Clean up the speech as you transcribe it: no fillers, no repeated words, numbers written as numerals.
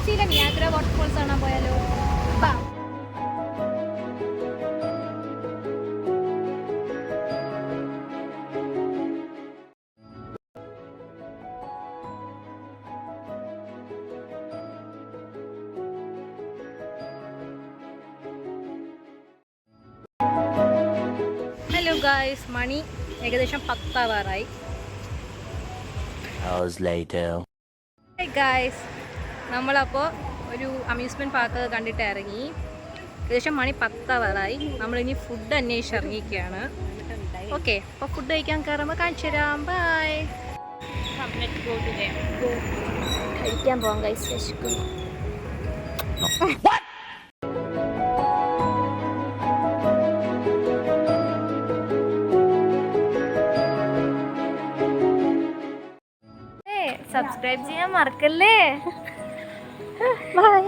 കൊച്ചിയിലെ നിയാഗ്ര വാട്ടർഫോൾസ് കാണാൻ പോയാലോ? ഹലോ ഗായ്സ്, മണി ഏകദേശം 10 ആവാറായി. ഗായ്സ്, നമ്മളപ്പോൾ ഒരു അമ്യൂസ്മെൻറ്റ് പാർക്ക് കണ്ടിട്ട് ഇറങ്ങി. ഏകദേശം മണി 10 ആവാറായി. നമ്മളിനി ഫുഡ് അന്വേഷിച്ച് ഇറങ്ങിയിരിക്കുകയാണ്. ഓക്കെ, അപ്പോൾ ഫുഡ് കഴിക്കാൻ കയറുമ്പോൾ കാണിച്ചു തരാം. ബൈ. കഴിക്കാൻ പോകാം ഗൈസ്, വിശക്കുന്നു. സബ്സ്ക്രൈബ് ചെയ്യാൻ മറക്കല്ലേ. ബൈ.